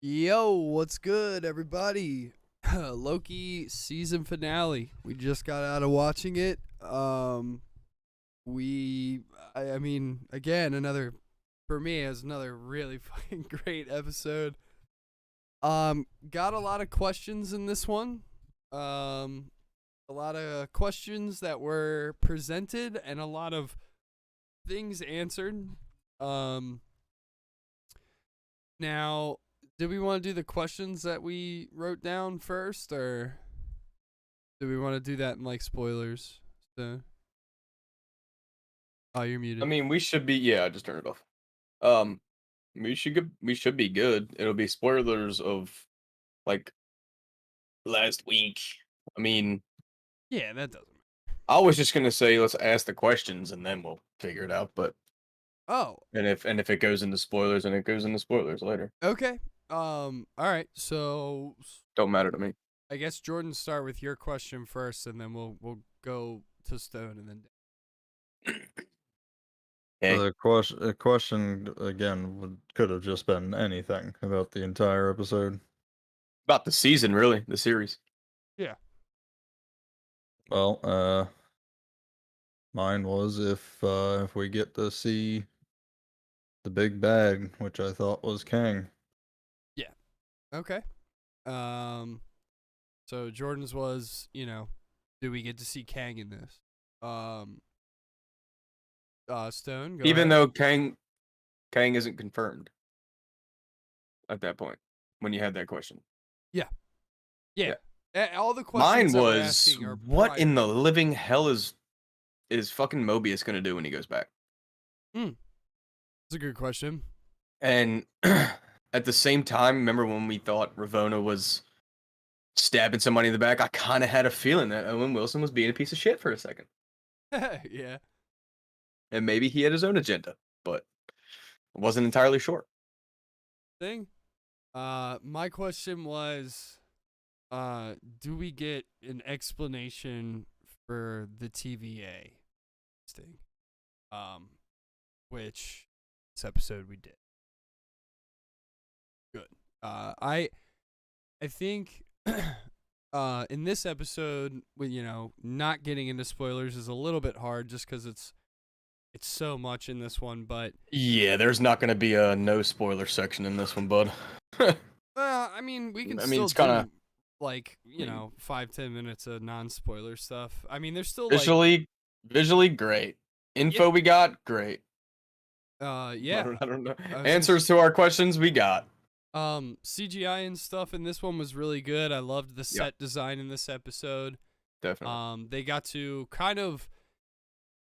Yo, what's good, everybody? Loki season finale. We just got out of watching it. I mean, again, another for me as another really fucking great episode. Got a lot of questions in this one. A lot of questions that were presented and a lot of things answered. Um, Now, do we want to do the questions that we wrote down first, or do we want to do that in like spoilers? So, oh, you're I muted. mean, we should be. Yeah, I just turned it off. Um, we should be good. It'll be spoilers of like last week. I mean, Yeah, that doesn't. I was just gonna say let's ask the questions and then we'll figure it out. But Oh, and if it goes into spoilers, and it goes into spoilers later. okay. All right. So, Don't matter to me. I guess Jordan, start with your question first, and then we'll go to Stone, and then. Hey, The question again could have just been anything about the entire episode. about the season, really, the series. Yeah. Well, mine was if we get to see the big bag, which I thought was Kang. Okay. Um. So Jordan's was, do we get to see Kang in this? Stone. Go Even ahead. though Kang isn't confirmed at that point when you had that question. Yeah. All the questions Mine that we're was asking are what in prior. the living hell is fucking Mobius gonna do when he goes back? That's a good question. And at the same time, remember when we thought Ravonna was stabbing somebody in the back? I kind of had a feeling that Owen Wilson was being a piece of shit for a second. Yeah. And maybe he had his own agenda, but I wasn't entirely sure. Thing. My question was, do we get an explanation for the TVA thing? Which this episode we did. Good. I think in this episode, with not getting into spoilers is a little bit hard just because it's so much in this one, but Yeah, there's not going to be a no spoiler section in this one, bud. I mean, we can I mean, still it's kinda- do like 5-10 minutes of non-spoiler stuff. I mean, there's still visually great. Info we got great. yeah. I don't know. I was Answers to our questions we got. CGI and stuff in this one was really good. I loved the set design in this episode. Definitely. They got to kind of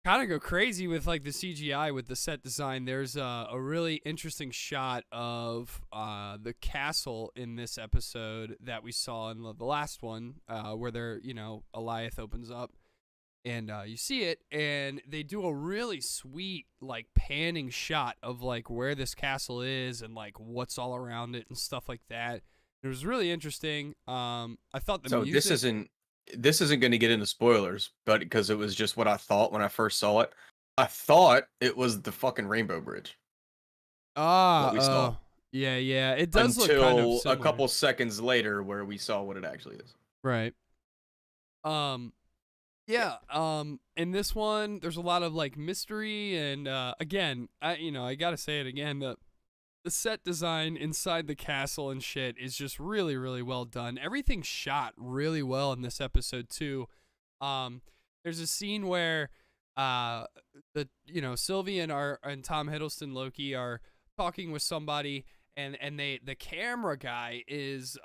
go crazy with like the CGI with the set design. There's a really interesting shot of the castle in this episode that we saw in the last one, where they're Eliath opens up and you see it, and they do a really sweet like panning shot of like where this castle is and like what's all around it and stuff like that. It was really interesting. I thought the music. This isn't going to get into spoilers, but because it was just what I thought when I first saw it. I thought it was the fucking Rainbow Bridge. What we saw. Yeah. It does until look kind of a similar. couple seconds later, where we saw what it actually is. Right. Yeah. In this one, there's a lot of like mystery, and again, I gotta say it again. The set design inside the castle and shit is just really, really well done. Everything's shot really well in this episode too. There's a scene where Sylvie and Tom Hiddleston Loki are talking with somebody, and the camera guy is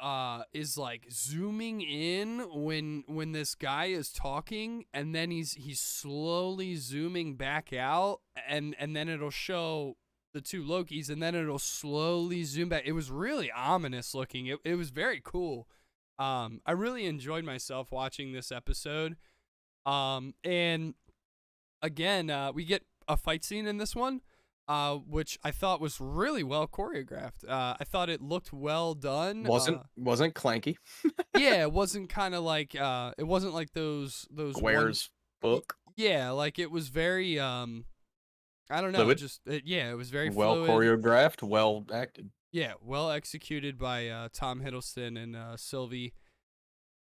like zooming in when this guy is talking, and then he's slowly zooming back out, and then it'll show the two Lokis, and then it'll slowly zoom back. It was really ominous looking. It was very cool. I really enjoyed myself watching this episode. And again, we get a fight scene in this one, which I thought was really well choreographed. I thought it looked well done. Wasn't clanky. Yeah, it wasn't kind of like it wasn't like those Squares book. Yeah, like it was very I don't know, Fluid? just it was very Well fluid. choreographed, well acted. Yeah, well executed by Tom Hiddleston and Sylvie.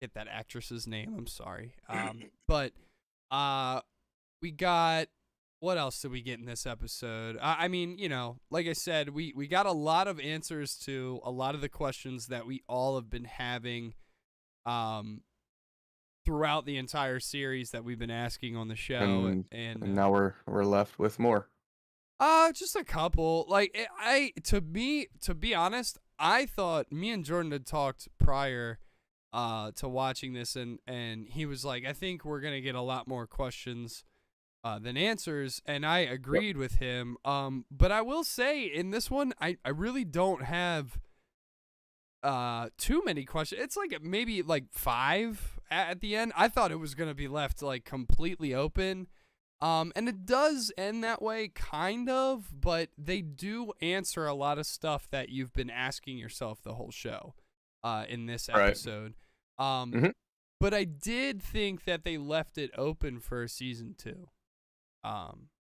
Get that actress's name. I'm sorry. But we got what else did we get in this episode? I mean, like I said, we got a lot of answers to a lot of the questions that we all have been having throughout the entire series that we've been asking on the show, and now we're left with more. Just a couple. Like to be honest, I thought me and Jordan had talked prior to watching this, and he was like, I think we're gonna get a lot more questions than answers, and I agreed with him. But I will say in this one, I really don't have too many questions. It's like maybe like 5 at the end. I thought it was gonna be left like completely open. And it does end that way, kind of, but they do answer a lot of stuff that you've been asking yourself the whole show, in this episode. But I did think that they left it open for season 2.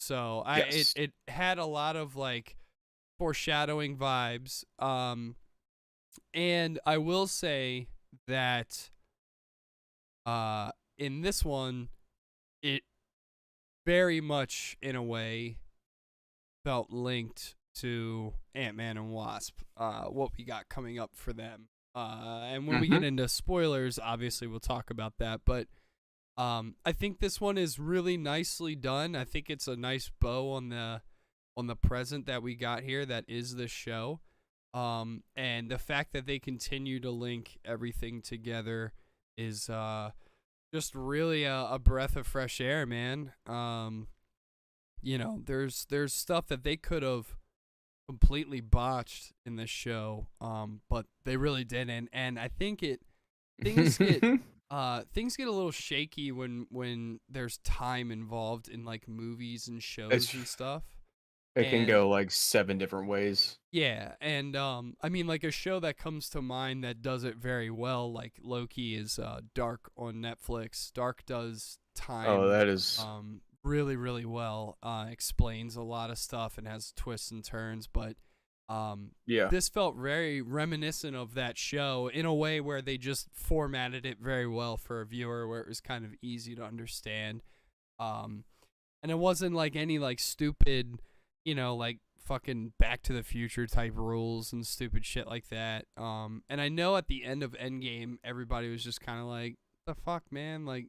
So it had a lot of like foreshadowing vibes. And I will say that, in this one, it very much, in a way, felt linked to Ant-Man and Wasp, what we got coming up for them. And when we get into spoilers, obviously we'll talk about that. But I think this one is really nicely done. I think it's a nice bow on the present that we got here that is this show. And the fact that they continue to link everything together is just really a breath of fresh air, man. There's stuff that they could have completely botched in this show, but they really didn't. And I think things get a little shaky when there's time involved in like movies and shows and stuff. It can go like 7 different ways. Yeah, and I mean, like a show that comes to mind that does it very well, like Loki, is Dark on Netflix. Dark does time. Oh, that is really, really well. Explains a lot of stuff and has twists and turns, but this felt very reminiscent of that show in a way where they just formatted it very well for a viewer, where it was kind of easy to understand. And it wasn't like any like stupid, like fucking Back to the Future type rules and stupid shit like that. And I know at the end of Endgame, everybody was just kind of like, the fuck, man? Like,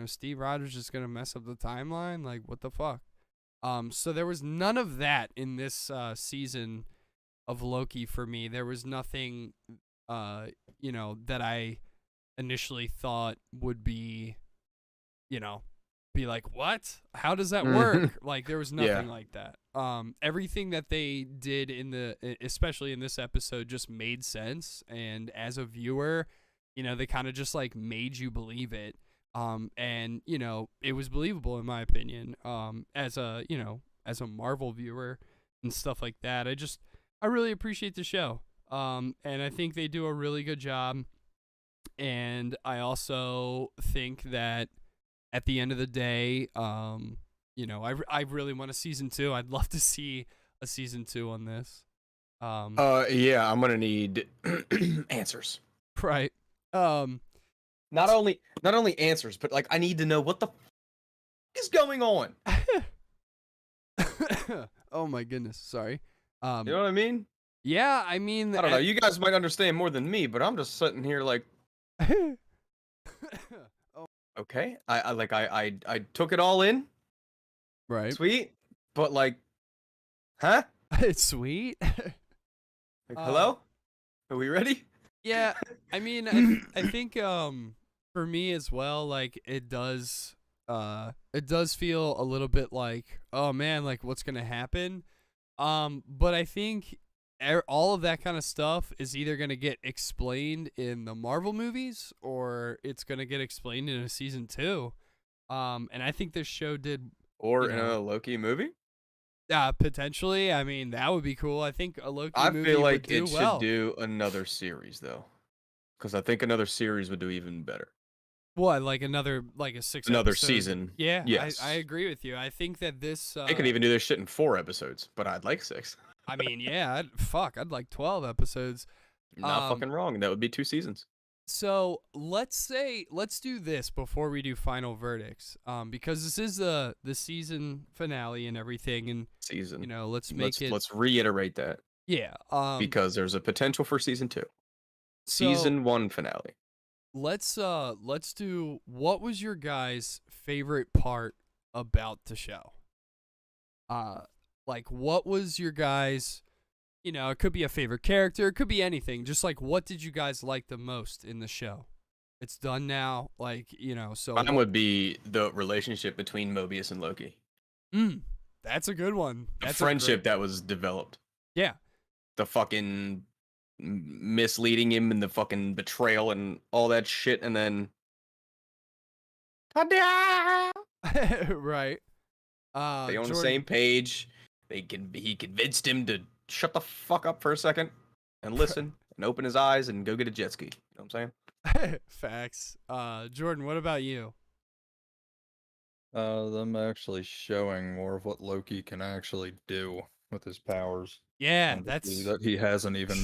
Steve Rogers is going to mess up the timeline? Like, what the fuck? So there was none of that in this season of Loki for me. There was nothing, that I initially thought would be, be like, what? How does that work? Like, there was nothing like that. Everything that they did especially in this episode, just made sense. And as a viewer, they kind of just like made you believe it. And it was believable in my opinion. As a Marvel viewer and stuff like that, I really appreciate the show. And I think they do a really good job. And I also think that at the end of the day, I really want a season 2. I'd love to see a season 2 on this. Yeah, I'm gonna need answers. Right. Not only answers, but like I need to know what the is going on. Oh my goodness, sorry. You know what I mean? Yeah, I mean, I don't know. You guys might understand more than me, but I'm just sitting here like, okay. I took it all in. Right. Sweet, but like, huh? It's sweet. Like, hello? Are we ready? Yeah, I mean, I think for me as well, like it does feel a little bit like, oh man, like what's gonna happen? But I think all of that kind of stuff is either gonna get explained in the Marvel movies or it's gonna get explained in a season 2. And I think this show did. Or in a Loki movie? Potentially. I mean, that would be cool. I think a Loki movie I feel like would do it well. should do another series though, because I think another series would do even better. What, like another, like a 6 Another episode? season. Yeah, Yes. I agree with you. I think that this. They could even do this shit in 4 episodes, but I'd like 6. I mean, yeah, I'd like 12 episodes. Not fucking wrong. That would be 2 seasons. So let's do this before we do final verdicts, because this is the season finale and everything, and Season. let's make it. Let's reiterate that Yeah. because there's a potential for season 2. So Season 1 finale. let's do, what was your guys' favorite part about the show? Like, what was your guys', it could be a favorite character, it could be anything. Just like, what did you guys like the most in the show? It's done now, like, so Mine would be the relationship between Mobius and Loki. That's a good one. The That's friendship that was developed. Yeah. The fucking misleading him and the fucking betrayal and all that shit, and then Right. they on the same page. He convinced him to shut the fuck up for a second and listen and open his eyes and go get a jet ski. You know what I'm saying? Facts. Jordan, what about you? Them actually showing more of what Loki can actually do with his powers. Yeah, and that's that he hasn't even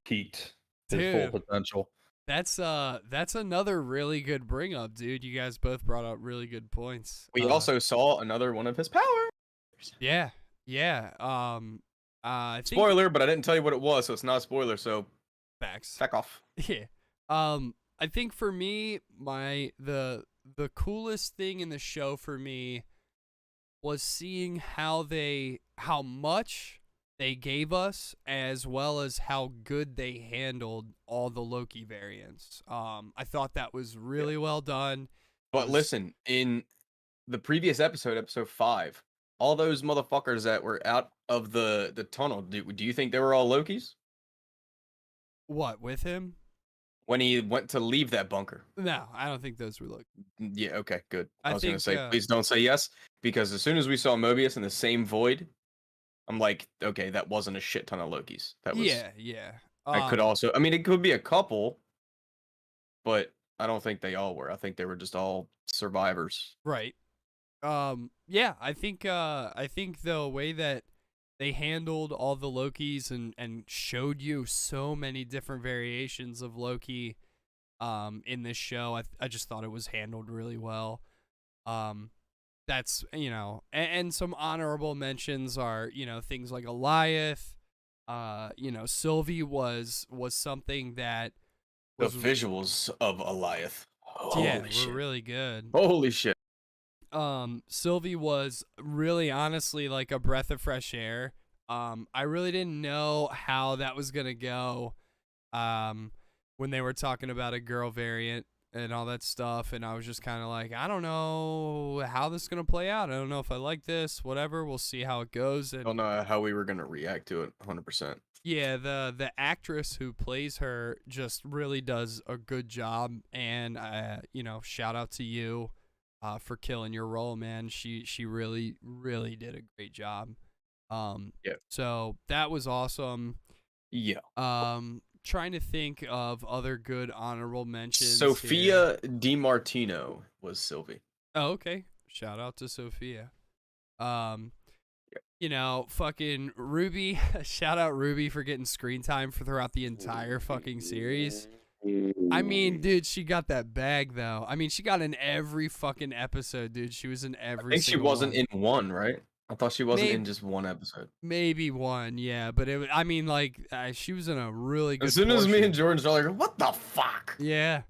peaked his full potential. That's another really good bring up, dude. You guys both brought up really good points. We also saw another one of his powers. Yeah. I think Spoiler, but I didn't tell you what it was, so it's not a spoiler. So facts. back off. Yeah. I think for me, the coolest thing in the show for me was seeing how much they gave us, as well as how good they handled all the Loki variants. I thought that was really well done. But listen, in the previous episode 5, all those motherfuckers that were out of the tunnel, do you think they were all Lokis? What, with him? When he went to leave that bunker. No, I don't think those were Loki. Yeah, okay, good. I was going to think, say, please don't say yes, because as soon as we saw Mobius in the same void, I'm like, okay, that wasn't a shit ton of Lokis. That was Yeah. I could also, I mean, it could be a couple, but I don't think they all were. I think they were just all survivors. Right. Yeah, I think the way that they handled all the Lokis and showed you so many different variations of Loki in this show, I just thought it was handled really well. That's, and some honorable mentions are, things like Goliath. Sylvie was something that The visuals of Goliath. Holy shit. were really good. Holy shit. Sylvie was really, honestly, like a breath of fresh air. I really didn't know how that was gonna go when they were talking about a girl variant and all that stuff, and I was just kind of like, I don't know how this is gonna play out. I don't know if I like this. Whatever, we'll see how it goes. And I don't know how we were gonna react to it 100%. yeah, the actress who plays her just really does a good job, and shout out to you for killing your role, man. She really did a great job. Yeah. So that was awesome. Yeah. Trying to think of other good honorable mentions. Sophia DiMartino was Sylvie. Oh, okay. Shout out to Sophia. Yep. Fucking Ruby. Shout out Ruby for getting screen time for throughout the entire fucking series. I mean, dude, she got that bag though. I mean, she got in every fucking episode, dude. She was in every. I think she wasn't one. in one, right? I thought she wasn't in just one episode. Maybe one, yeah. But she was in a really good. As soon as me and Jordan are like, what the fuck? Yeah.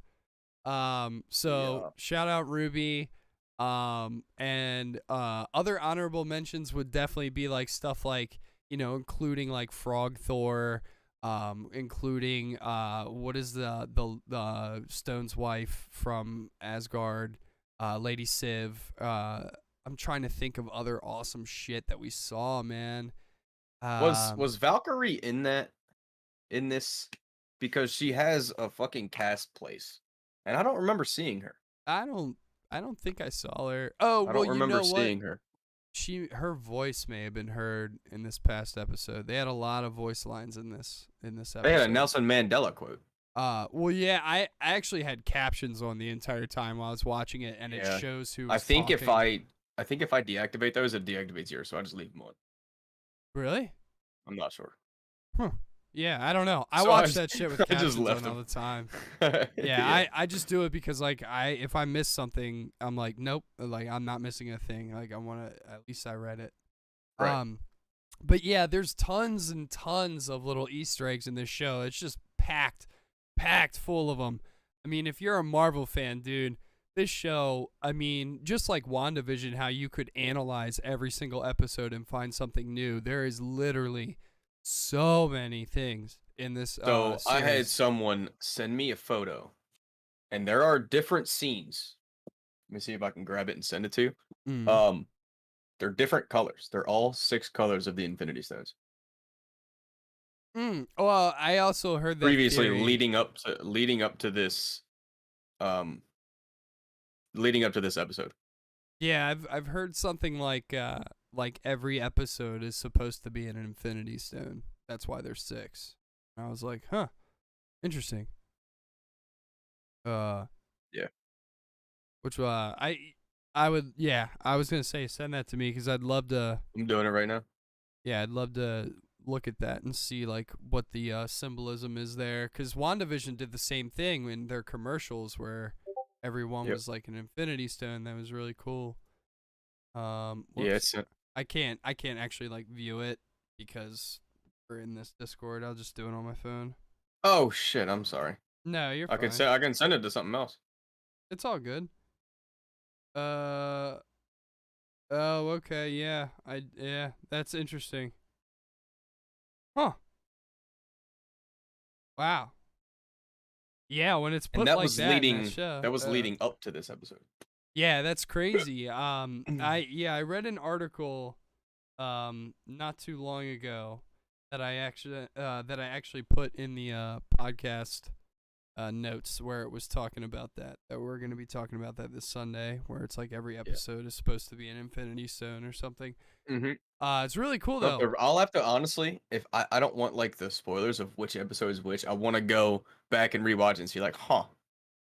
So shout out Ruby. And other honorable mentions would definitely be like stuff like, including like Frog Thor, including what is the Stone's wife from Asgard, Lady Civ. I'm trying to think of other awesome shit that we saw, man. Was Valkyrie in this? Because she has a fucking cast place, and I don't remember seeing her. I don't think I saw her. Oh, I don't remember seeing her. Her voice may have been heard in this past episode. They had a lot of voice lines in this episode. They had a Nelson Mandela quote. Well, yeah, I actually had captions on the entire time while I was watching it, and it shows who. I think if I deactivate those, it deactivates yours, so I just leave them on. Really? I'm not sure. Huh. Yeah, I don't know. I So watch that shit with I just captions left on all him. the time. Yeah. Yeah, I just do it because like if I miss something, I'm like, nope, like I'm not missing a thing. Like I want to at least I read it. Right. But yeah, there's tons and tons of little Easter eggs in this show. It's just packed full of them. I mean, if you're a Marvel fan, dude, this show, I mean, just like WandaVision, how you could analyze every single episode and find something new, there is literally so many things in this So I had series. someone send me a photo, and there are different scenes. Let me see if I can grab it and send it to you. Mm. They're different colors. They're all 6 colors of the Infinity Stones. Well, I also heard that Previously, theory. um, leading up to this episode. Yeah, I've heard something like every episode is supposed to be an Infinity Stone. That's why there's 6. And I was like, huh, interesting. Yeah. Which I would, yeah, I was gonna say send that to me because I'd love to. I'm doing it right now. Yeah, I'd love to look at that and see like what the symbolism is there. Because WandaVision did the same thing in their commercials where everyone Yep. was like an Infinity Stone. That was really cool. Yeah, Whoops. I can't actually like view it because we're in this Discord. I'll just do it on my phone. oh shit, I'm sorry. No, you're I fine. can send it to something else. It's all good. Oh, okay, yeah. Yeah, that's interesting. Huh. Wow. Yeah, when it's And put like that in that show. that was leading up to this episode. Yeah, that's crazy. I read an article not too long ago that I actually put in the podcast notes where it was talking about that we're going to be talking about that this Sunday, where it's like every episode is supposed to be an Infinity Stone or something. Mm-hmm. It's really cool though. I'll have to honestly, if I don't want like the spoilers of which episode is which, I want to go back and rewatch it and see like, huh,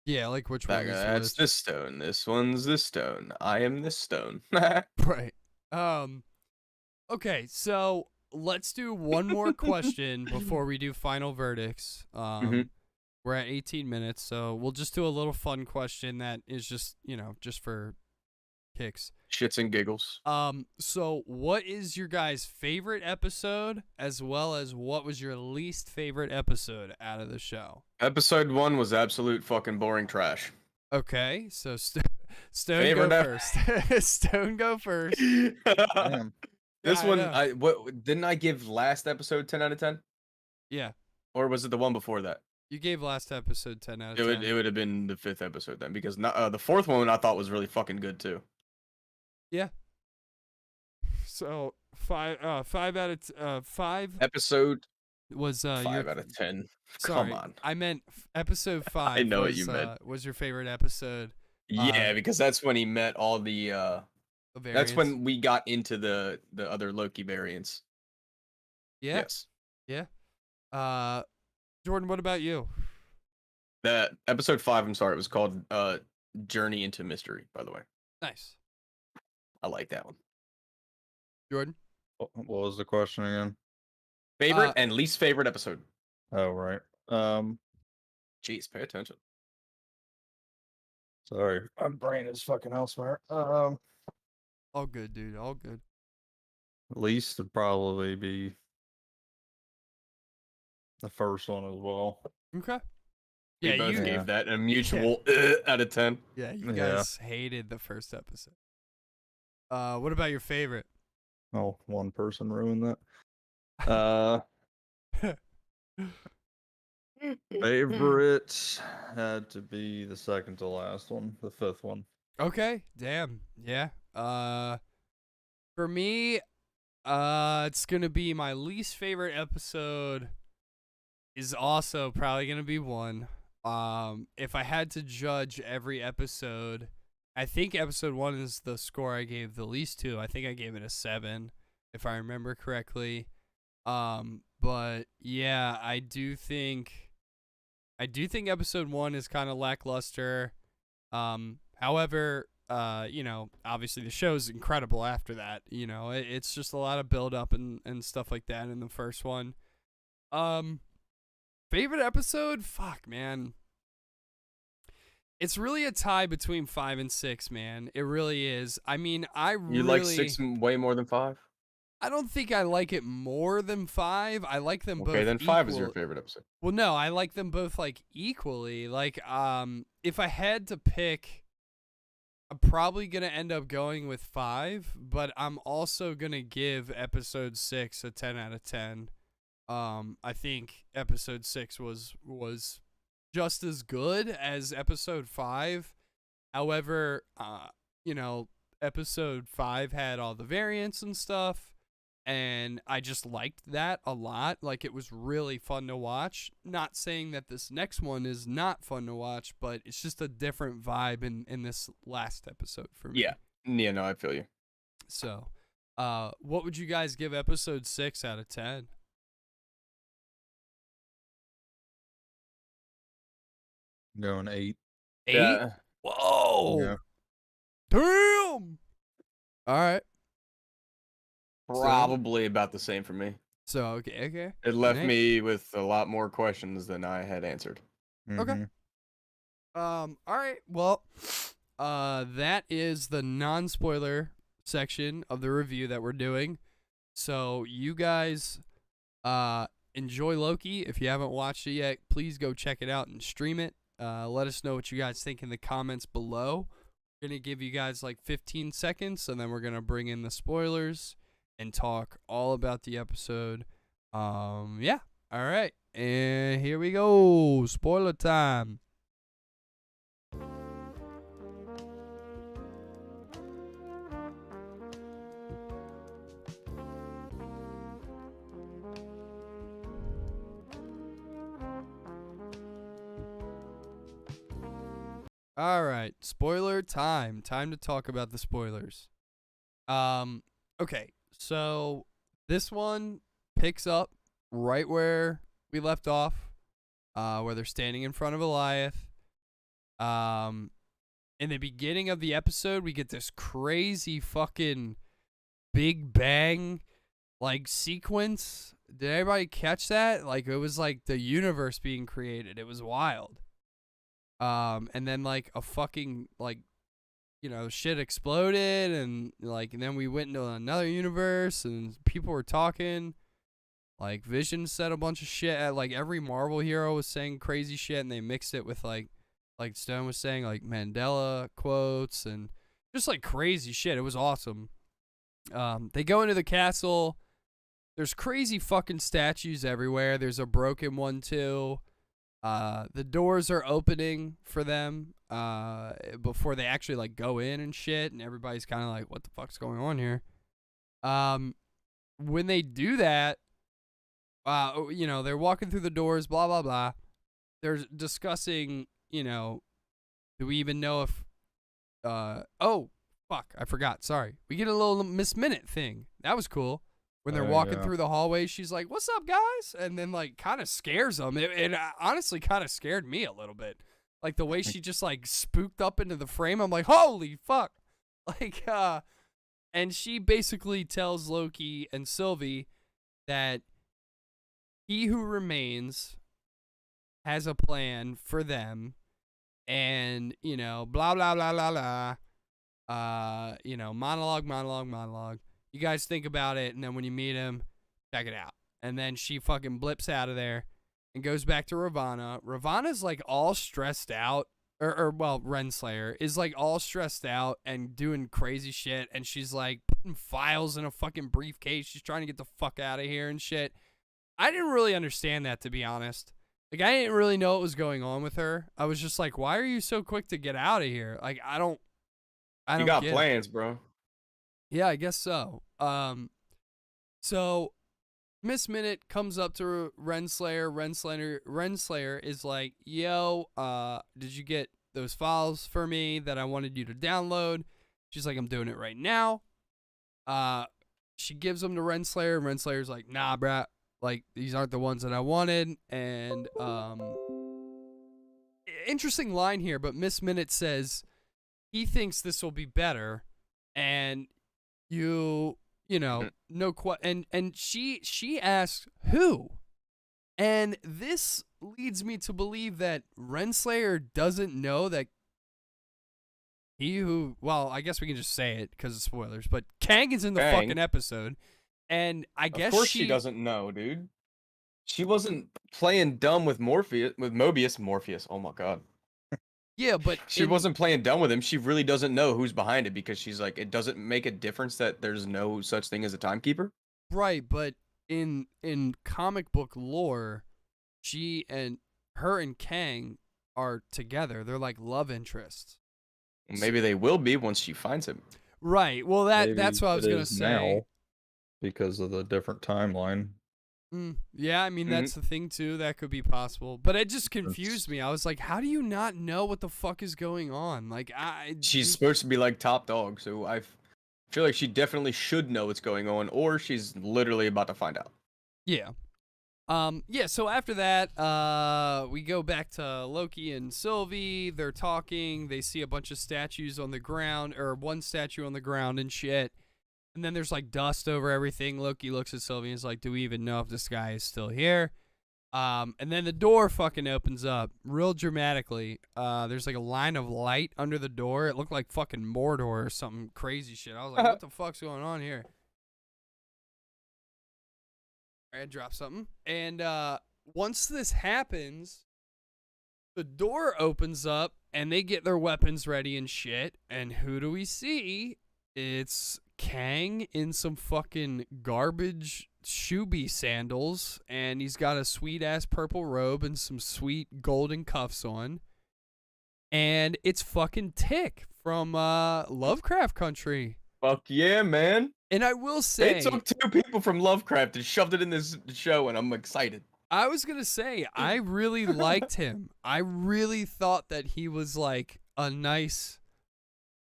Yeah, like which one is that's which. this stone. This one's this stone. I am this stone. Right. Okay, so let's do one more question before we do final verdicts. Mhm. We're at 18 minutes, so we'll just do a little fun question that is just, just for kicks. Shits and giggles. So what is your guys' favorite episode, as well as what was your least favorite episode out of the show? Episode 1 was absolute fucking boring trash. Okay, so Stone Favorite go ep- first. Stone go first. Damn. This Yeah, I one, know. didn't I give last episode 10 out of 10? Yeah, Or was it the one before that? you gave last episode 10 out of 10. It would have been the 5th episode then, because not, the 4th one I thought was really fucking good too. Yeah. So 5 out of 5 Episode was 5 your out of 10. sorry, Come on. I meant episode 5 I know was what you meant. was your favorite episode. Yeah, because that's when he met all the The that's variants. when we got into the other Loki variants. Yeah. Yes. Yeah. Jordan, what about you? That episode 5, I'm sorry, it was called Journey into Mystery, by the way. Nice. I like that one. Jordan? What was the question again? Favorite and least favorite episode. Oh, right. Jeez, pay attention. Sorry, my brain is fucking elsewhere. All good, dude. All good. Least would probably be the first one as well. Okay. We Yeah, both you gave that a mutual out of 10. Yeah, you Yeah. guys hated the first episode. What about your favorite? Oh, one person ruined that. Favorite had to be the second to last one, the 5th one. Okay, damn. Yeah. For me, it's gonna be my least favorite episode is also probably gonna be 1. If I had to judge every episode, I think episode 1 is the score I gave the least to. I think I gave it a 7, if I remember correctly. But yeah, I do think episode 1 is kind of lackluster. However, you know, obviously the show's incredible after that. You know, it's just a lot of build up and stuff like that in the first one. Favorite episode? Fuck, man. It's really a tie between 5 and 6, man. It really is. I mean, You like 6 way more than 5? I don't think I like it more than 5. I like them both. Okay, then 5 is equal. your favorite episode. Well, no, I like them both like equally. Like, if I had to pick, I'm probably gonna end up going with 5, but I'm also gonna give episode 6 a 10 out of 10. I think episode 6 was just as good as episode 5. However, you know, episode 5 had all the variants and stuff, and I just liked that a lot. Like, it was really fun to watch. Not saying that this next one is not fun to watch, but it's just a different vibe in this last episode for me. Yeah. Yeah, no, I feel you. So, what would you guys give episode 6 out of 10? Going 8. 8? Yeah. Whoa! Yeah. Damn! All right. Probably about the same for me. So, okay. It left An 8. me with a lot more questions than I had answered. Okay. Mhm. All right. Well, that is the non-spoiler section of the review that we're doing. So, you guys enjoy Loki. If you haven't watched it yet, please go check it out and stream it. Let us know what you guys think in the comments below. We're going to give you guys like 15 seconds, and then we're going to bring in the spoilers and talk all about the episode. Yeah. All right. And here we go. Spoiler time. All right, spoiler time. Time to talk about the spoilers. Okay, so this one picks up right where we left off, where they're standing in front of Goliath. In the beginning of the episode, we get this crazy fucking Big Bang like sequence. Did everybody catch that? Like, it was like the universe being created. It was wild. And then like a fucking like, you know, shit exploded, and then we went into another universe, and people were talking. Like, Vision said a bunch of shit. Like, every Marvel hero was saying crazy shit, and they mixed it with like Stone was saying like Mandela quotes and just like crazy shit. It was awesome. They go into the castle. There's crazy fucking statues everywhere. There's a broken one too. The doors are opening for them before they actually like go in and shit, and everybody's kind of like, what the fuck's going on here? When they do that, you know, they're walking through the doors, blah blah blah. They're discussing, you know, do we even know if oh fuck, I forgot, sorry. We get a little Miss Minute thing. That was cool. When they're walking through the hallway, she's like, "What's up, guys?" And then like kind of scares them. It honestly kind of scared me a little bit. Like the way she just like spooked up into the frame. I'm like, "Holy fuck!" Like, and she basically tells Loki and Sylvie that he who remains has a plan for them, and you know, blah blah blah blah blah. You know, monologue. You guys think about it, and then when you meet him, check it out. And then she fucking blips out of there and goes back to Ravonna. Ravonna's like all stressed out, well, Renslayer is like all stressed out and doing crazy shit, and she's like putting files in a fucking briefcase. She's trying to get the fuck out of here and shit. I didn't really understand that, to be honest. Like, I didn't really know what was going on with her. I was just like, why are you so quick to get out of here? Like, I don't You got get plans, bro. Yeah, I guess so. So Miss Minute comes up to Renslayer. Renslayer is like, "Yo, did you get those files for me that I wanted you to download?" She's like, "I'm doing it right now." She gives them to Renslayer, and Renslayer's like, "Nah, bruh. Like, these aren't the ones that I wanted." And interesting line here, but Miss Minute says, he thinks this will be better, and you know, and she asks who, and this leads me to believe that Renslayer doesn't know that well, I guess we can just say it because of spoilers, but Kang is in the Kang. fucking episode, and I guess Of course she doesn't know, dude. She wasn't playing dumb with Morpheus. Oh my god. Yeah, but She wasn't playing dumb with him. She really doesn't know who's behind it because she's like, it doesn't make a difference that there's no such thing as a timekeeper. Right, but in comic book lore, her and Kang are together. They're like love interests. Maybe they will be once she finds him. Right. Well, that's what I was gonna say. Now, because of the different timeline. Yeah, I mean that's the thing too. That could be possible, but it just confused me. I was like, how do you not know what the fuck is going on? Like, she's supposed to be like top dog, so I feel like she definitely should know what's going on, or she's literally about to find out. Yeah. Yeah, so after that, we go back to Loki and Sylvie. They're talking. They see a bunch of statues on the ground, or one statue on the ground and shit. And then there's like dust over everything. Loki looks at Sylvie and is like, do we even know if this guy is still here? And then the door fucking opens up real dramatically. There's like a line of light under the door. It looked like fucking Mordor or something crazy shit. I was like, what the fuck's going on here? I dropped something. And once this happens, the door opens up and they get their weapons ready and shit. And who do we see? It's Kang in some fucking garbage shoeby sandals. And he's got a sweet ass purple robe and some sweet golden cuffs on. And it's fucking Tick from Lovecraft Country. Fuck yeah, man. And I will say, they took two people from Lovecraft and shoved it in this show, and I'm excited. I was going to say, I really liked him. I really thought that he was, like, a nice,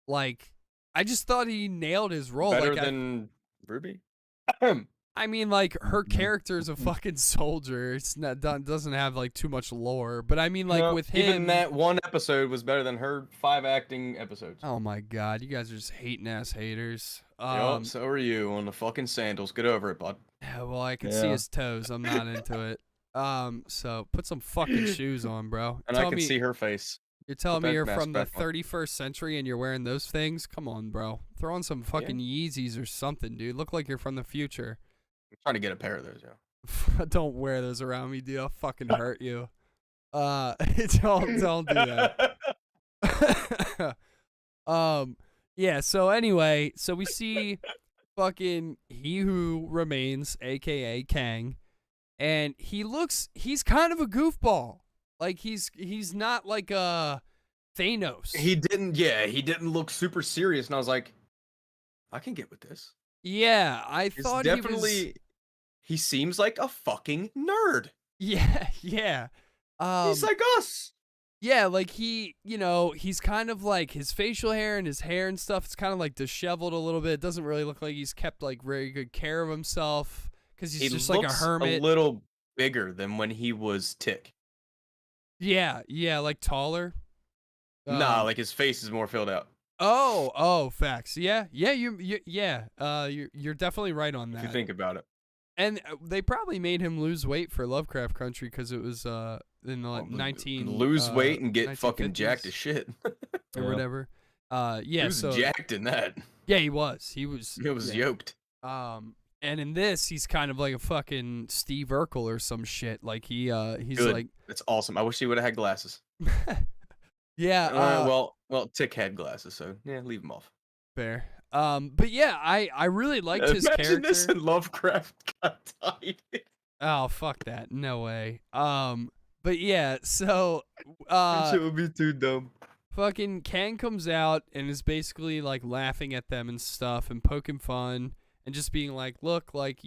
like, I just thought he nailed his role. Better like, than Ruby? I mean, like, her character is a fucking soldier. It's not doesn't have, like, too much lore. But I mean, like, No, with him. even that one episode was better than her 5 acting episodes. Oh, my God. You guys are just hating-ass haters. Yep, so are you on the fucking sandals. Get over it, bud. Yeah, well, I can see his toes. I'm not into it. So put some fucking shoes on, bro. And I can see her face. You're telling me you're from the 31st century and you're wearing those things? Come on, bro. Throw on some fucking Yeezys or something, dude. Look like you're from the future. I'm trying to get a pair of those, Don't wear those around me, dude. I'll fucking hurt you. Don't do that. Yeah, so anyway, so we see fucking He Who Remains, aka Kang, and he's kind of a goofball. Like he's not like Thanos. He didn't look super serious, and I was like, I can get with this. Yeah, I thought he seems like a fucking nerd. Yeah. He's like us. Yeah, like he's kind of like his facial hair and his hair and stuff. It's kind of like disheveled a little bit. It doesn't really look like he's kept like very good care of himself because he's just like a hermit. A little bigger than when he was Tick. Yeah, like taller. Nah, like his face is more filled out. Oh, facts. Yeah, you're definitely right on that. If you think about it. And they probably made him lose weight for Lovecraft Country because it was in the 19 lose weight and get 1950s fucking jacked as shit or whatever. He was jacked in that. Yeah, he was. He was yoked. And in this, he's kind of like a fucking Steve Urkel or some shit. Like he's Good. like That's awesome. I wish he would have had glasses. Yeah. Well, Tick had glasses, so yeah, leave him off. Fair. But yeah, I really liked his character. Imagine this in Lovecraft got tied. Oh, fuck that. No way. But yeah, so That shit would be too dumb. fucking Kang comes out and is basically like laughing at them and stuff and poking fun and just being like, look, like,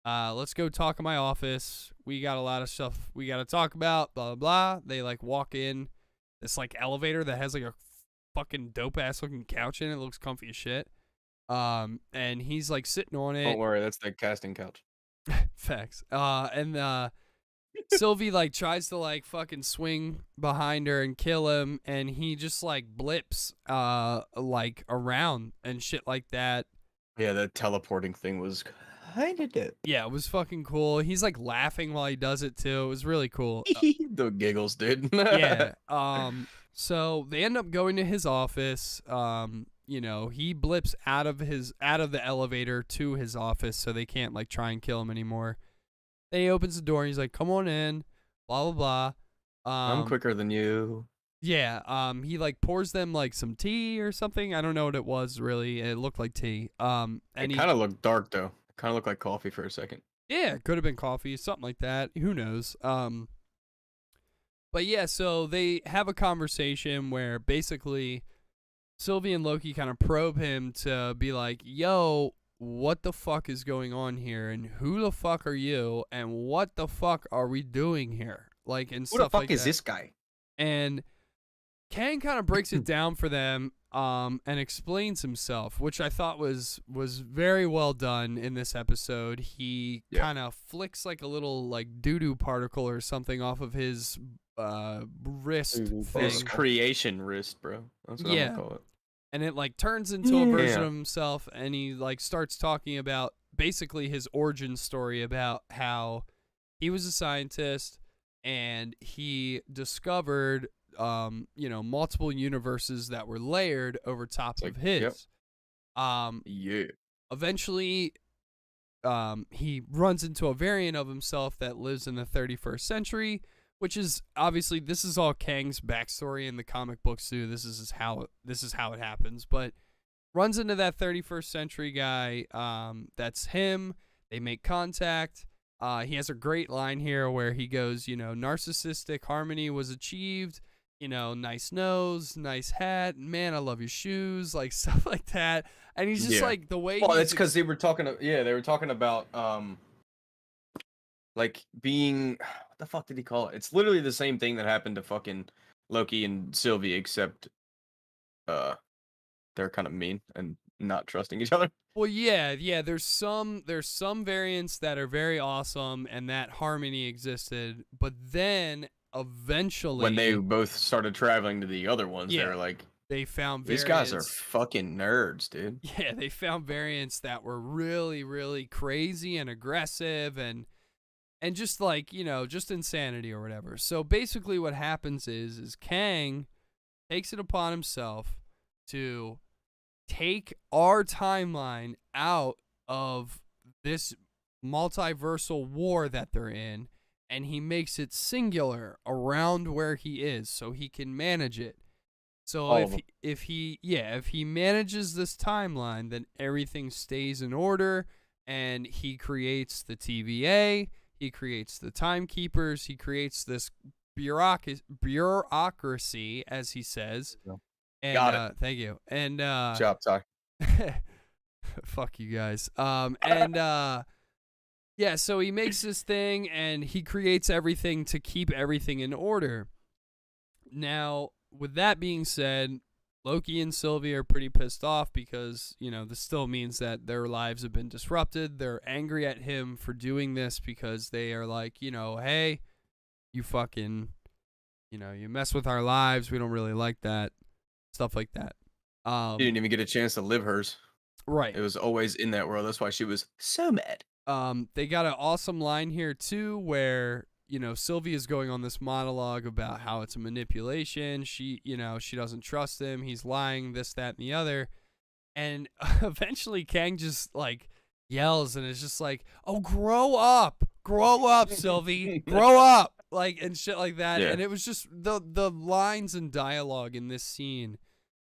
let's go talk in my office. We got a lot of stuff we got to talk about, blah, blah, blah. They like walk in this like elevator that has like a fucking dope ass looking couch in it. It looks comfy as shit. And he's like sitting on it. Don't worry, that's the casting couch. Facts. And Sylvie like tries to like fucking swing behind her and kill him, and he just like blips like around and shit like that. Yeah, the teleporting thing was kind of dope. Yeah, it was fucking cool. He's like laughing while he does it too. It was really cool. The giggles, dude. Yeah. So they end up going to his office. You know, he blips out of the elevator to his office, so they can't like try and kill him anymore. Then he opens the door and he's like, "Come on in." Blah blah blah. I'm quicker than you. Yeah. He like pours them like some tea or something. I don't know what it was really. It looked like tea. And It he kind of looked dark though. It kind of looked like coffee for a second. yeah, it could have been coffee, something like that. Who knows? But yeah, so they have a conversation where basically Sylvie and Loki kind of probe him to be like, "Yo, what the fuck is going on here? And who the fuck are you? And what the fuck are we doing here?" Like, and Who stuff the fuck like is that. this guy? And Kang kind of breaks it down for them and explains himself, which I thought was very well done in this episode. He Yeah. kind of flicks like a little like doo-doo particle or something off of his wrist thing. His creation wrist, bro. That's what I'm Yeah. gonna call it. And it like turns into a version Yeah. of himself, and he like starts talking about basically his origin story about how he was a scientist and he discovered you know, multiple universes that were layered over top It's of like, his. yep. Yeah. Eventually he runs into a variant of himself that lives in the 31st century, which is obviously, this is all Kang's backstory in the comic books too. This is how it happens. But runs into that 31st century guy. That's him. They make contact. He has a great line here where he goes, you know, narcissistic harmony was achieved. You know, nice nose, nice hat. Man, I love your shoes. Like stuff like that. And he's just Yeah. like the way. Well, he's it's because they were talking. They were talking about like being. What the fuck did he call it? It's literally the same thing that happened to fucking Loki and Sylvie, except they're kind of mean and not trusting each other. Well, yeah. There's some variants that are very awesome, and that harmony existed. But then eventually, When they both started traveling to the other ones, Yeah. they were like, they found "These variants. guys are fucking nerds, dude." Yeah, they found variants that were really, really crazy and aggressive and just like, you know, just insanity or whatever. So basically what happens is Kang takes it upon himself to take our timeline out of this multiversal war that they're in, and he makes it singular around where he is so he can manage it. So All of them. if he manages this timeline, then everything stays in order, and he creates the TVA, he creates the timekeepers, he creates this bureaucracy, as he says. And, Got it. Thank you. And Job, Ty. fuck you guys. Yeah, so he makes this thing and he creates everything to keep everything in order. Now, with that being said, Loki and Sylvie are pretty pissed off because, you know, this still means that their lives have been disrupted. They're angry at him for doing this because they are like, you know, hey, you fucking, you know, you mess with our lives. We don't really like that. Stuff like that. She didn't even get a chance to live hers. Right. It was always in that world. That's why she was so mad. They got an awesome line here too, where, you know, Sylvie is going on this monologue about how it's a manipulation. She, you know, she doesn't trust him. He's lying, this, that, and the other. And eventually Kang just like yells and is just like, "Oh, grow up, Sylvie, grow up," like, and shit like that. Yeah. And it was just the lines and dialogue in this scene,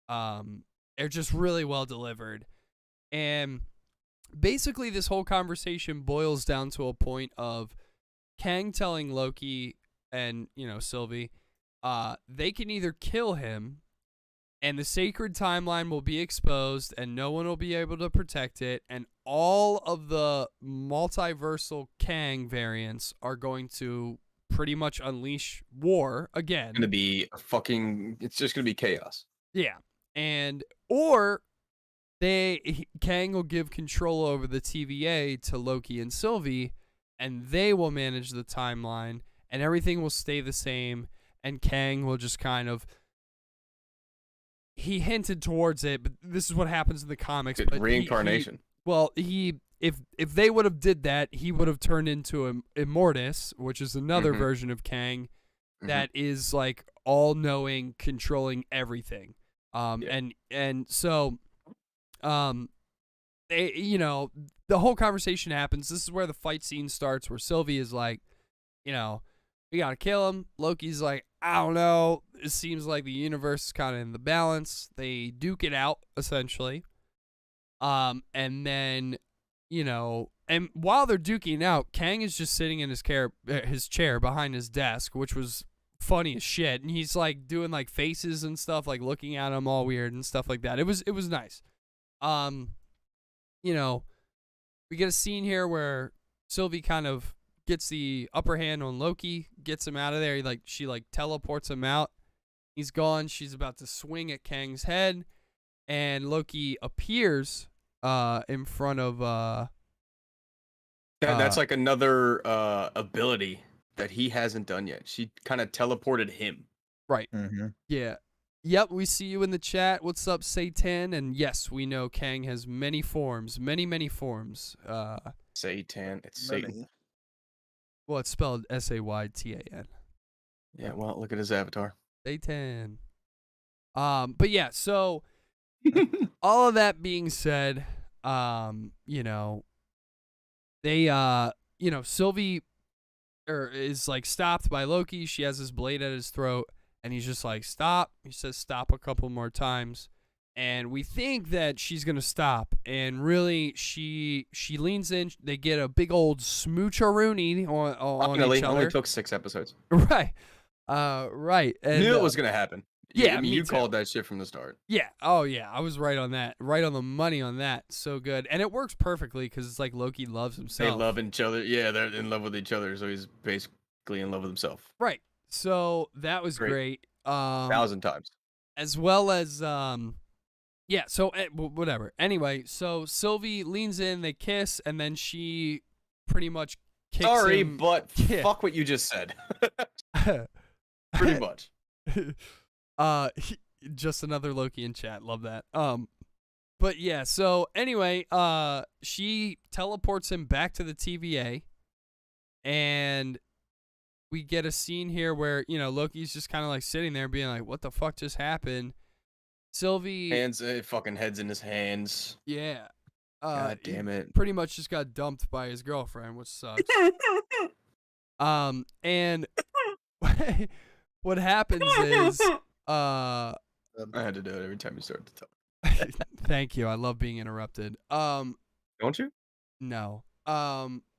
are just really well delivered. And basically this whole conversation boils down to a point of Kang telling Loki and, you know, Sylvie, they can either kill him and the sacred timeline will be exposed and no one will be able to protect it, and all of the multiversal Kang variants are going to pretty much unleash war again. Gonna be it's just gonna be chaos. Yeah. And or Kang will give control over the TVA to Loki and Sylvie, and they will manage the timeline, and everything will stay the same, and Kang will just kind of. He hinted towards it, but this is what happens in the comics. But reincarnation. If they would have did that, he would have turned into Immortus, which is another version of Kang that is like all knowing, controlling everything. And so they, the whole conversation happens. This is where the fight scene starts, where Sylvie is like, we gotta kill him. Loki's like, I don't know. It seems like the universe is kind of in the balance. They duke it out, essentially. And then, and while they're duking out, Kang is just sitting in his chair behind his desk, which was funny as shit. And he's like doing like faces and stuff, like looking at him all weird and stuff like that. It was nice. We get a scene here where Sylvie kind of gets the upper hand on Loki, gets him out of there. She teleports him out. He's gone. She's about to swing at Kang's head, and Loki appears in front of that's like another ability that he hasn't done yet. She kind of teleported him. Right. Yeah. Yep, we see you in the chat. What's up, Satan? And yes, we know Kang has many forms, many forms. Satan. It's Satan. Well, it's spelled Saytan. Yeah, well, look at his avatar. Satan. But yeah, so all of that being said, they Sylvie is like stopped by Loki. She has his blade at his throat, and he's just like, stop. He says stop a couple more times. And we think that she's gonna stop, and really, she leans in. They get a big old smooch-a-rooney on each other. Only took 6 episodes. Right, right. And, knew it was gonna happen. Yeah, I mean, you called that shit from the start. Yeah. Oh yeah, I was right on that. Right on the money on that. So good, and it works perfectly because it's like Loki loves himself. They love each other. Yeah, they're in love with each other, so he's basically in love with himself. Right. So that was great. 1,000 times. As well as yeah, so whatever. Anyway, so Sylvie leans in, they kiss, and then she pretty much kicks him. But fuck what you just said. Pretty much. Just another Loki in chat. Love that. But yeah, so anyway, she teleports him back to the TVA, and we get a scene here where, Loki's just kind of like sitting there being like, what the fuck just happened? Sylvie fucking heads in his hands. Yeah. God damn it. Pretty much just got dumped by his girlfriend, which sucks. And what happens is I had to do it every time you started to talk. Thank you. I love being interrupted. Don't you? No.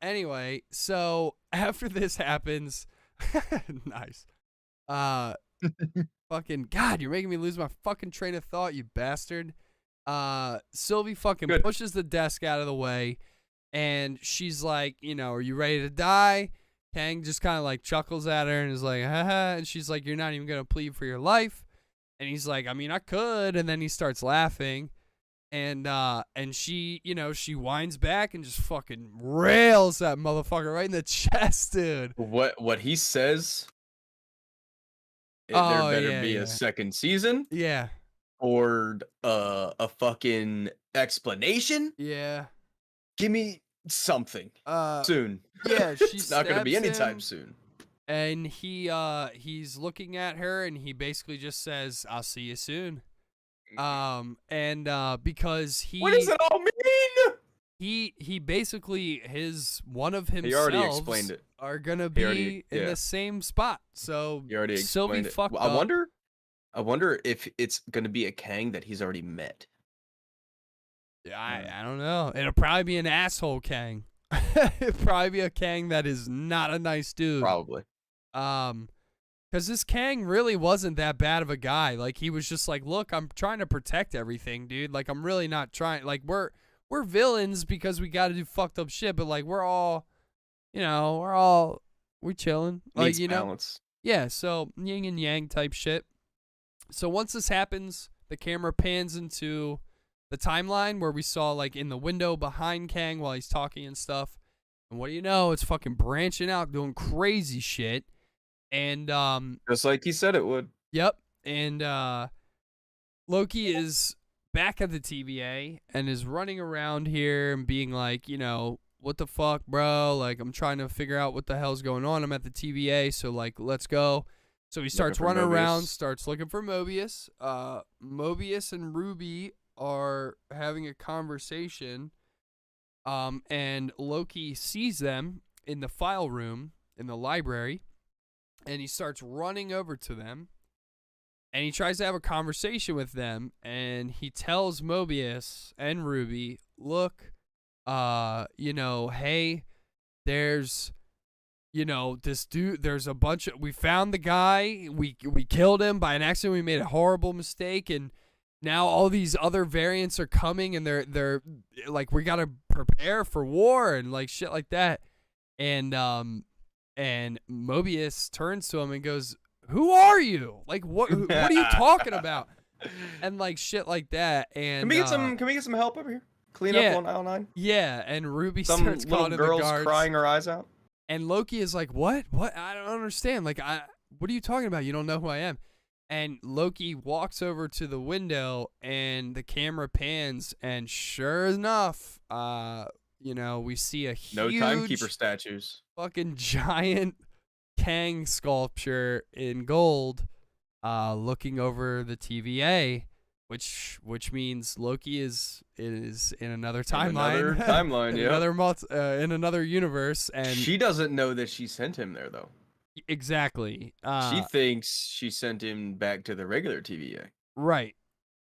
Anyway, so after this happens, nice. Fucking God, you're making me lose my fucking train of thought, you bastard. Sylvie fucking pushes the desk out of the way, and she's like, are you ready to die? Kang just kind of like chuckles at her and is like, haha, and she's like, you're not even gonna plead for your life. And he's like, I mean, I could, and then he starts laughing, and she, she winds back and just fucking rails that motherfucker right in the chest, dude. What he says? There better be a second season. Yeah. Or a fucking explanation. Yeah. Give me something soon. Yeah, it's not gonna be anytime soon. And he's looking at her, and he basically just says, "I'll see you soon." Because what does it all mean? He basically one of himself. He already explained it. Are gonna be in the same spot. So he already Sylvie explained fucked it. up. I wonder if it's gonna be a Kang that he's already met. Yeah, I don't know. It'll probably be an asshole Kang. It'll probably be a Kang that is not a nice dude. Probably. Because this Kang really wasn't that bad of a guy. Like, he was just like, look, I'm trying to protect everything, dude. Like, I'm really not trying. Like, we're villains because we got to do fucked up shit, but like, we're all, we're chilling. Like, Needs balance. Yeah, so yin and yang type shit. So once this happens, the camera pans into the timeline where we saw, like, in the window behind Kang while he's talking and stuff. And what do you know? It's fucking branching out, doing crazy shit. And Just like he said it would. yep, and Loki is back at the TVA and is running around here and being like, what the fuck, bro? Like, I'm trying to figure out what the hell's going on. I'm at the TVA, so like, let's go. So he starts for running around, Mobius. starts looking for Mobius. Mobius and Ruby are having a conversation. And Loki sees them in the file room in the library, and he starts running over to them, and he tries to have a conversation with them, and he tells Mobius and Ruby, look, hey, there's this dude, there's a bunch of, we found the guy, we killed him by an accident, we made a horrible mistake, and now all these other variants are coming, and they're like, we gotta prepare for war and like shit like that. And Mobius turns to him and goes, who are you? Like, what are you talking about? And like shit like that. And Can we get some help over here? Clean yeah, up on aisle 9. yeah, and Ruby Some starts little calling in the girls guards. crying her eyes out. And Loki is like, what? I don't understand. Like, what are you talking about? You don't know who I am. And Loki walks over to the window, and the camera pans, and sure enough, we see a huge, No timekeeper statues. fucking giant Kang sculpture in gold, looking over the TVA, which means Loki is in another timeline, Another timeline, yeah. in another universe, and She doesn't know that she sent him there though. exactly. She thinks she sent him back to the regular TVA. Right.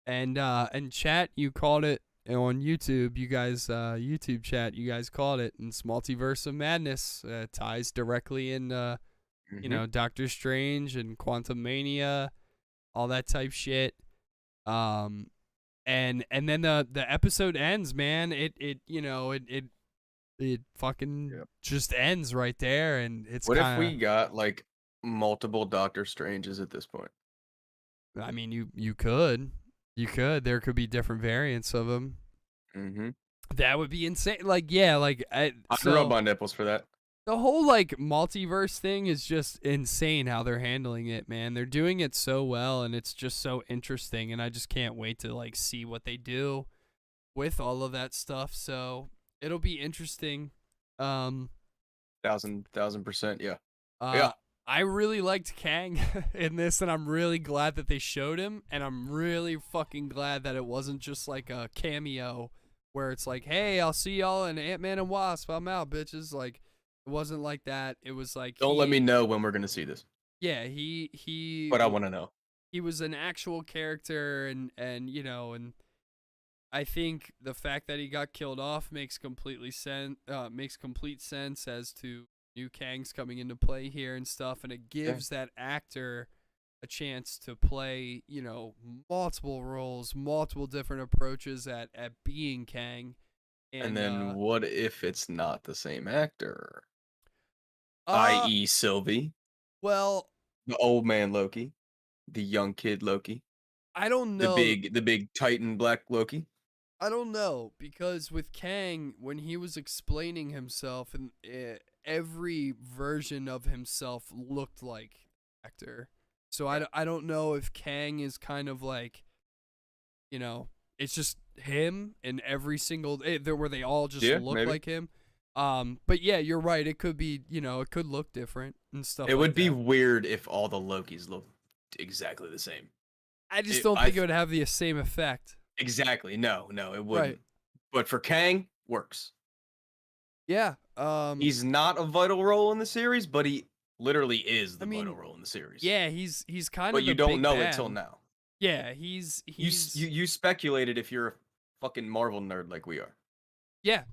And chat, you called it on YouTube. You guys, YouTube chat, you guys called it. And it's Multiverse of Madness ties directly in, Doctor Strange and Quantum Mania, all that type shit. And then the episode ends, man. It fucking just ends right there, and it's what if we got like multiple Doctor Stranges at this point? I mean, you could. There could be different variants of them. Mm-hmm. That would be insane. Like, yeah, like I rub my nipples for that. The whole like multiverse thing is just insane how they're handling it, man. They're doing it so well, and it's just so interesting, and I just can't wait to like see what they do with all of that stuff. So it'll be interesting. 1000%, yeah. Yeah. I really liked Kang in this, and I'm really glad that they showed him, and I'm really fucking glad that it wasn't just like a cameo where it's like, hey, I'll see y'all in Ant-Man and Wasp. I'm out, bitches. Like, it wasn't like that. It was like, don't let me know when we're gonna see this. Yeah, he. But I want to know. He was an actual character, and I think the fact that he got killed off makes complete sense as to new Kangs coming into play here and stuff, and it gives that actor a chance to play, multiple roles, multiple different approaches at being Kang. And then what if it's not the same actor? I.e. Sylvie. Well, the old man Loki, the young kid Loki. I don't know. The big Titan black Loki. I don't know, because with Kang, when he was explaining himself, and every version of himself looked like actor. So I don't know if Kang is kind of like, it's just him in every single where they all just look maybe. like him. But yeah, you're right. It could be, it could look different and stuff. It would be weird if all the Lokis looked exactly the same. I just don't think it would have the same effect. Exactly. No, it wouldn't. Right. But for Kang, works. Yeah. He's not a vital role in the series, but he literally is the vital role in the series. Yeah, he's kind of. But you don't know until now. Yeah, he's you speculated if you're a fucking Marvel nerd like we are. Yeah.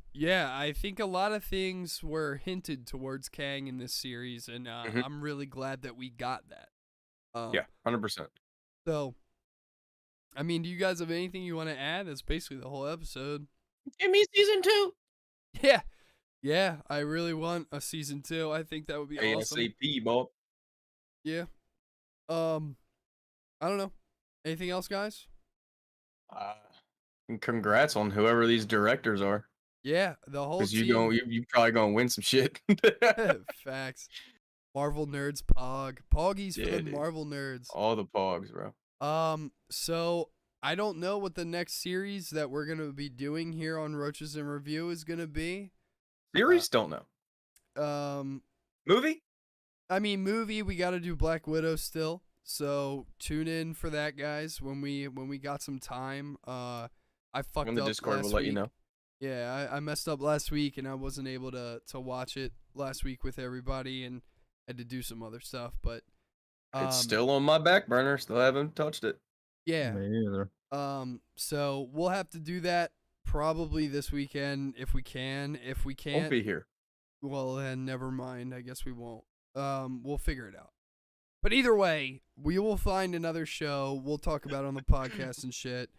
I think a lot of things were hinted towards Kang in this series, and I'm really glad that we got that. 100%. So, I mean, do you guys have anything you want to add? That's basically the whole episode. Give me season 2. Yeah. I really want a season 2. I think that would be awesome. ASAP, Bob. Yeah. I don't know. Anything else, guys? Congrats on whoever these directors are. Yeah, the whole team. Because you probably gonna win some shit. Facts. Marvel nerds, Poggies for Yeah, the dude. Marvel nerds. All the pogs, bro. So I don't know what the next series that we're gonna be doing here on Roaches in Review is gonna be. Series? Don't know. Um, Movie? I mean, movie, we got to do Black Widow still. So tune in for that, guys. When we got some time. I fucked On the up Discord, last we'll let you week. know. Yeah, I messed up last week and I wasn't able to watch it last week with everybody and had to do some other stuff. But It's still on my back burner. Still haven't touched it. yeah. Me either. So we'll have to do that probably this weekend if we can. If we Won't can't, be here. well then never mind. I guess we won't. We'll figure it out. But either way, we will find another show we'll talk about on the podcast and shit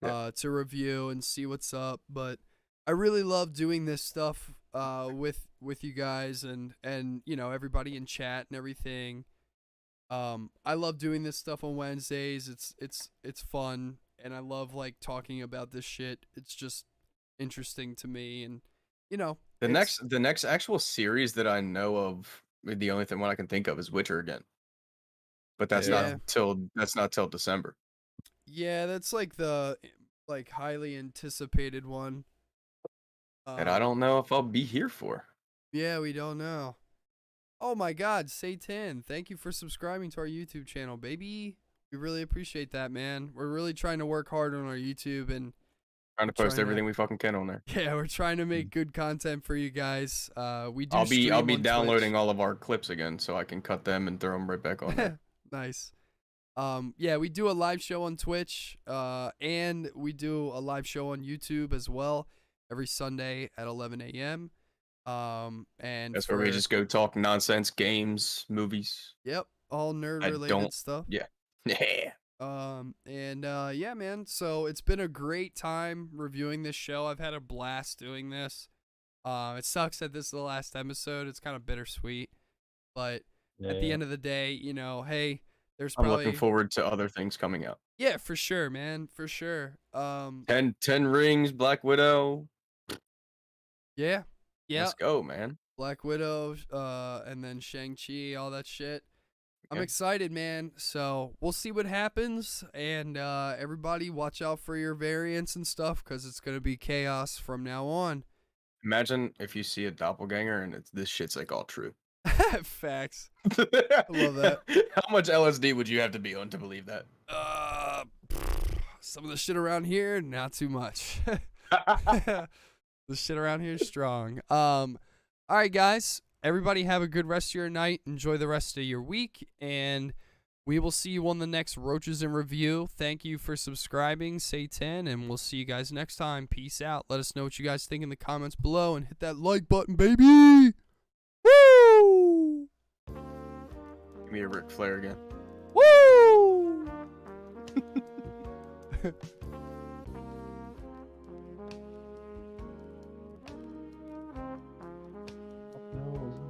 to review and see what's up. But I really love doing this stuff with you guys and you know everybody in chat and everything. I love doing this stuff on Wednesdays. It's fun and I love like talking about this shit. It's just interesting to me and you know The next actual series that I know of, the only one I can think of is Witcher again. But that's Yeah. not till December. Yeah, that's like the highly anticipated one. And I don't know if I'll be here for. Yeah, we don't know. Oh my God, Satan! Thank you for subscribing to our YouTube channel, baby. We really appreciate that, man. We're really trying to work hard on our YouTube and Trying to post everything we fucking can on there. yeah, we're trying to make good content for you guys. We do. I'll be stream on downloading Twitch. all of our clips again so I can cut them and throw them right back on there. Nice. Yeah, we do a live show on Twitch, and we do a live show on YouTube as well every Sunday at 11 a.m. And That's where we just go talk nonsense, games, movies. Yep, all nerd I related don't- stuff. Yeah. Yeah. Yeah, man. So it's been a great time reviewing this show. I've had a blast doing this. It sucks that this is the last episode. It's kind of bittersweet, but at the end of the day, you know, hey, there's I'm probably looking forward to other things coming out. yeah, for sure, man, for sure. 10 Rings, Black Widow. Yeah, yeah. Let's go, man. Black Widow, and then Shang-Chi, all that shit. I'm Okay. excited, man. So we'll see what happens, and everybody watch out for your variants and stuff, because it's gonna be chaos from now on. Imagine if you see a doppelganger and this shit's like all true. Facts. I love that. How much LSD would you have to be on to believe that? Some of the shit around here, not too much. The shit around here is strong. All right, guys. Everybody have a good rest of your night. Enjoy the rest of your week, and we will see you on the next Roaches in Review. Thank you for subscribing, Satan, and we'll see you guys next time. Peace out. Let us know what you guys think in the comments below, and hit that like button, baby. Woo! Give me a Ric Flair again. Woo!